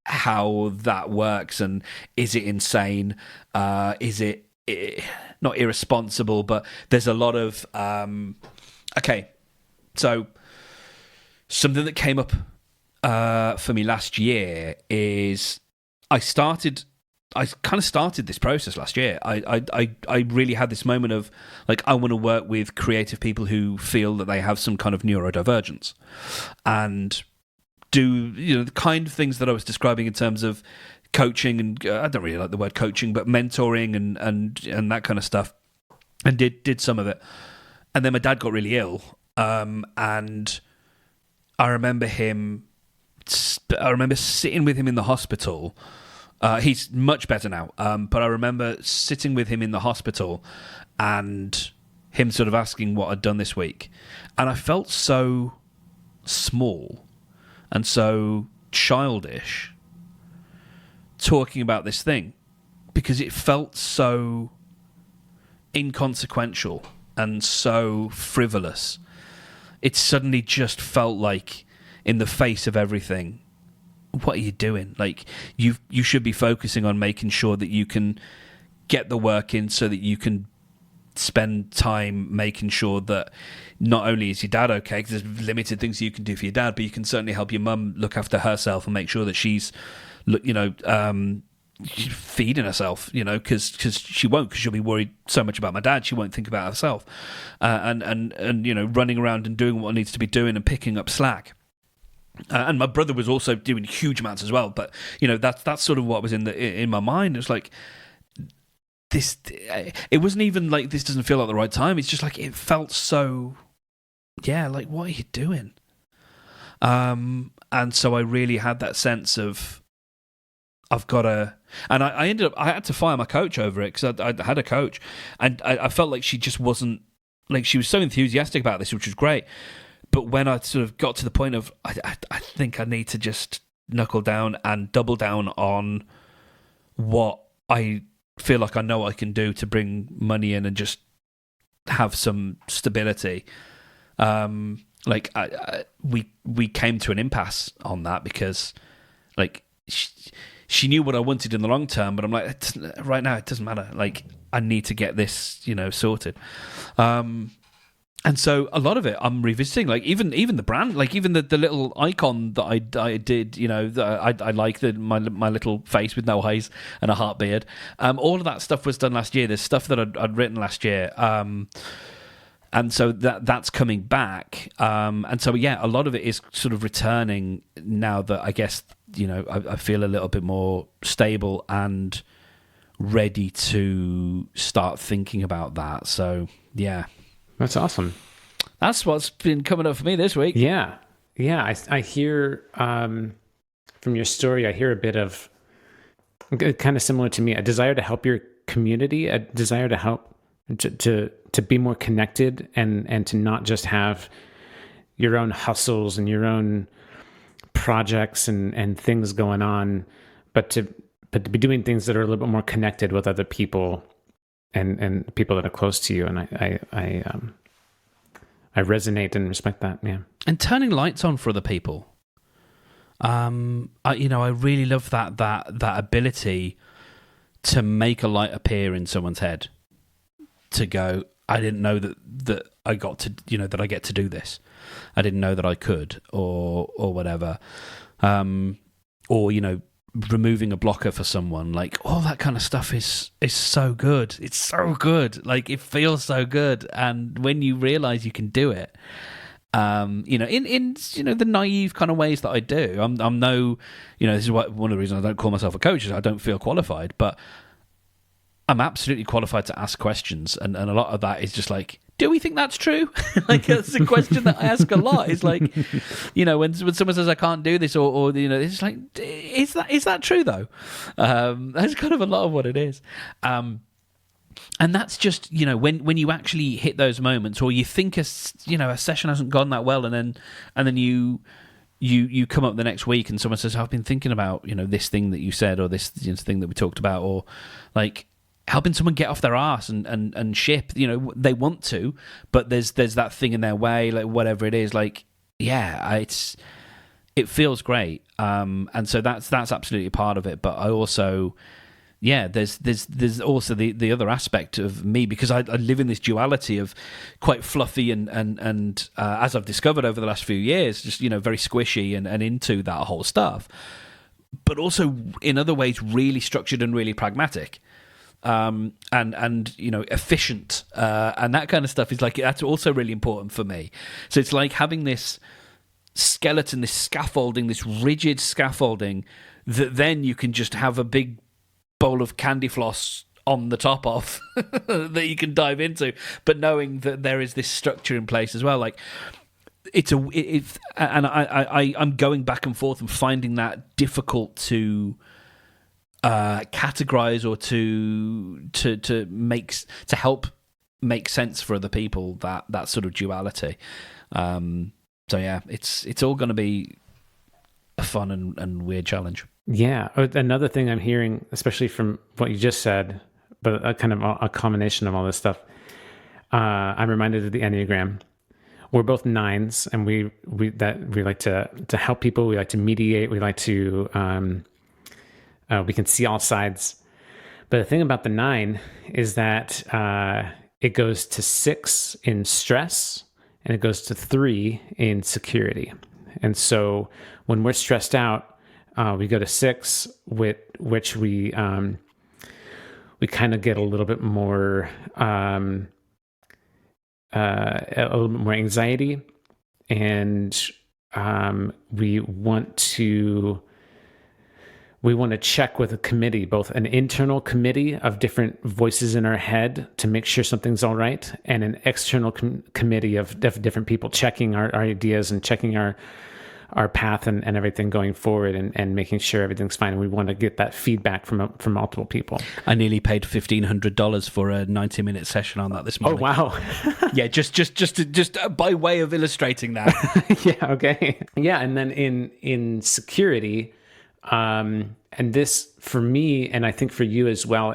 how that works, and is it insane? Is it not irresponsible? But there's a lot of okay. So something that came up for me last year is I kind of started this process last year. I really had this moment of like, I want to work with creative people who feel that they have some kind of neurodivergence, and do the kind of things that I was describing in terms of coaching, and I don't really like the word coaching, but mentoring and that kind of stuff, and did some of it. And then my dad got really ill, and I remember sitting with him in the hospital. He's much better now, but I remember sitting with him in the hospital and him sort of asking what I'd done this week. And I felt so small and so childish talking about this thing, because it felt so inconsequential and so frivolous. It suddenly just felt like, in the face of everything, what are you doing? Like, you should be focusing on making sure that you can get the work in, so that you can spend time making sure that not only is your dad okay, because there's limited things you can do for your dad, but you can certainly help your mum look after herself and make sure that she's, feeding herself, because she won't, because she'll be worried so much about my dad, she won't think about herself, and running around and doing what needs to be doing and picking up slack. And my brother was also doing huge amounts as well, but that's sort of what was in my mind. It was like, this. It wasn't even like, this doesn't feel like the right time. It's just like, it felt so, like, what are you doing? And so I really had that sense of, I've got to, and I had to fire my coach over it, because I had a coach, and I felt like she just wasn't, like, she was so enthusiastic about this, which was great. But when I sort of got to the point of, I think I need to just knuckle down and double down on what I feel like I know I can do to bring money in and just have some stability. We came to an impasse on that, because like she knew what I wanted in the long term, but I'm like, right now it doesn't matter. Like, I need to get this, sorted. And so a lot of it I'm revisiting, like even the brand, like even the little icon that I did, that I like my little face with no eyes and a heart beard. All of that stuff was done last year. There's stuff that I'd written last year. And so that's coming back. And so, a lot of it is sort of returning now that I guess, I feel a little bit more stable and ready to start thinking about that. So, yeah. That's awesome. That's what's been coming up for me this week. Yeah. I hear from your story, I hear a bit of kind of similar to me, a desire to help your community, a desire to help to be more connected, and to not just have your own hustles and your own projects and things going on, but to be doing things that are a little bit more connected with other people and people that are close to you. And I resonate and respect that. Yeah. And turning lights on for other people. I really love that ability to make a light appear in someone's head, to go, I didn't know that I got to, that I get to do this. I didn't know that I could, or whatever. Or, removing a blocker for someone, like all that kind of stuff is so good. It's so good. Like, it feels so good. And when you realize you can do it, in the naive kind of ways that I do, I'm no, this is one of the reasons I don't call myself a coach, is I don't feel qualified, but I'm absolutely qualified to ask questions. And a lot of that is just like, do we think that's true? Like, that's a question that I ask a lot. It's like, when someone says I can't do this, or it's like, is that true though? That's kind of a lot of what it is. And that's just, when you actually hit those moments, or you think a session hasn't gone that well, and then you come up the next week and someone says, I've been thinking about, this thing that you said, or this thing that we talked about, or like, helping someone get off their arse and ship. They want to, but there's that thing in their way, like whatever it is. Like, yeah, it feels great, and so that's absolutely part of it. But I also, there's also the other aspect of me, because I live in this duality of quite fluffy and as I've discovered over the last few years, just very squishy and into that whole stuff, but also in other ways really structured and really pragmatic, and efficient, and that kind of stuff is like, that's also really important for me. So it's like having this skeleton, this scaffolding, this rigid scaffolding that then you can just have a big bowl of candy floss on the top of that you can dive into, but knowing that there is this structure in place as well. Like I'm going back and forth and finding that difficult to categorize or to help make sense for other people, that sort of duality. So yeah, it's all going to be a fun and weird challenge. Yeah. Another thing I'm hearing, especially from what you just said, but a kind of a combination of all this stuff, I'm reminded of the Enneagram. We're both 9s, and we like to help people. We like to mediate. We like to we can see all sides. But the thing about the 9 is that it goes to 6 in stress, and it goes to 3 in security. And so when we're stressed out, we go to 6, with which we kind of get a little bit more anxiety, and we want to check with a committee, both an internal committee of different voices in our head to make sure something's all right, and an external committee of different people checking our ideas and checking our path and everything going forward, and making sure everything's fine. And we want to get that feedback from multiple people. I nearly paid $1,500 for a 90-minute session on that this morning. Oh wow! Yeah, just by way of illustrating that. Yeah. Okay. Yeah, and then in security, and this for me, and I think for you as well,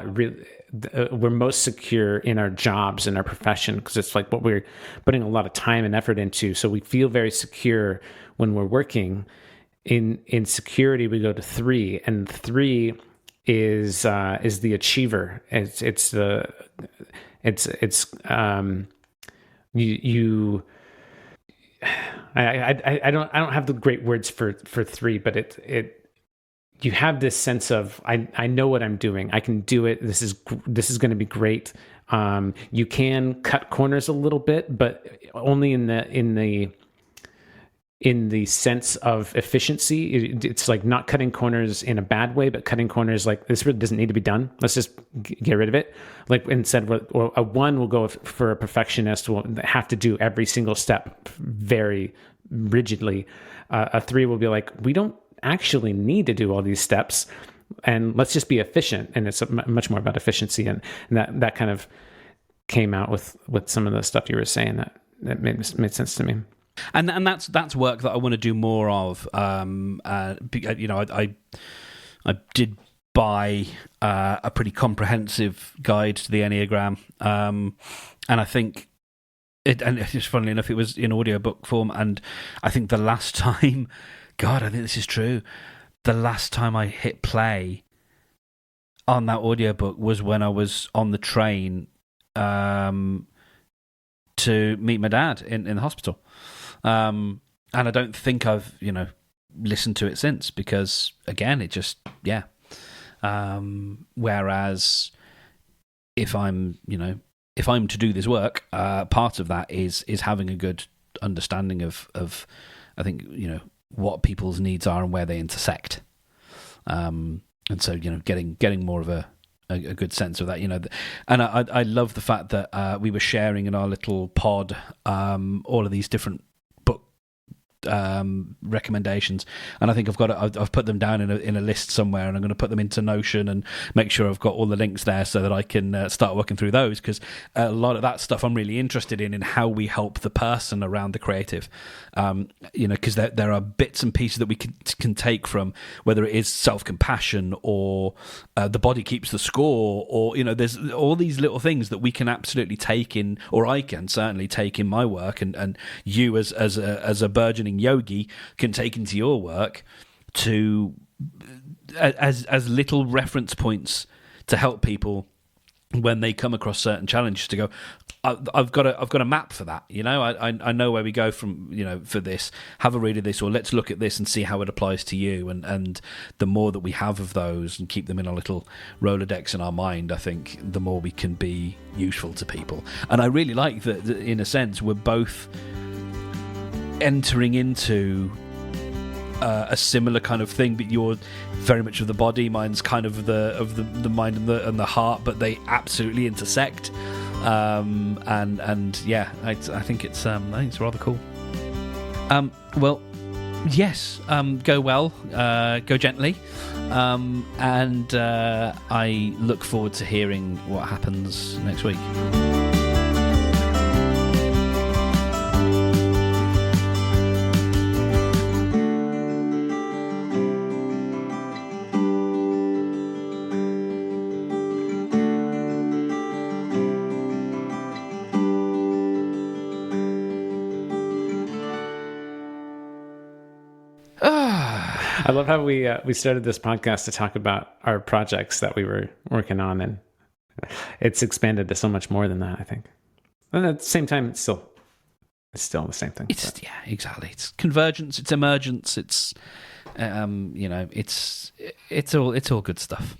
we're most secure in our jobs and our profession, because it's like what we're putting a lot of time and effort into. So we feel very secure when we're working. In security, we go to 3, and 3 is the achiever. I don't have the great words for 3, but you have this sense of I know what I'm doing. I can do it. This is going to be great. You can cut corners a little bit, but only in the sense of efficiency. It's like not cutting corners in a bad way, but cutting corners like, this really doesn't need to be done. Let's just get rid of it. Like instead, or a 1 will go for a perfectionist, will have to do every single step very rigidly. A 3 will be like, we don't actually need to do all these steps, and let's just be efficient. And it's much more about efficiency, and that kind of came out with some of the stuff you were saying that made sense to me. And that's work that I want to do more of. I did buy a pretty comprehensive guide to the Enneagram, and I think and just funnily enough, it was in audiobook form. And I think the last time, God, I think this is true, the last time I hit play on that audiobook was when I was on the train to meet my dad in the hospital. And I don't think I've, listened to it since, because again, it just, whereas if I'm to do this work, part of that is having a good understanding of I think, what people's needs are and where they intersect. And so, getting more of a good sense of that, and I love the fact that we were sharing in our little pod all of these different book recommendations, and I think I've put them down in a list somewhere, and I'm going to put them into Notion and make sure I've got all the links there so that I can start working through those, because a lot of that stuff I'm really interested in how we help the person around the creative, because there are bits and pieces that we can take from, whether it is self-compassion or the body keeps the score, or there's all these little things that we can absolutely take in, or I can certainly take in my work, and you as a burgeoning yogi can take into your work to as little reference points to help people when they come across certain challenges, to go, I've got a map for that. I know where we go from. For this, have a read of this, or let's look at this and see how it applies to you. And the more that we have of those and keep them in a little Rolodex in our mind, I think the more we can be useful to people. And I really like that in a sense we're both entering into a similar kind of thing, but you're very much of the body, mine's kind of the mind and the heart, but they absolutely intersect. And yeah, I think it's rather cool. Well, yes, go well, go gently, and I look forward to hearing what happens next week. I love how we started this podcast to talk about our projects that we were working on, and it's expanded to so much more than that, I think. And at the same time, it's still the same thing. Yeah, exactly. It's convergence, it's emergence, it's it's all good stuff.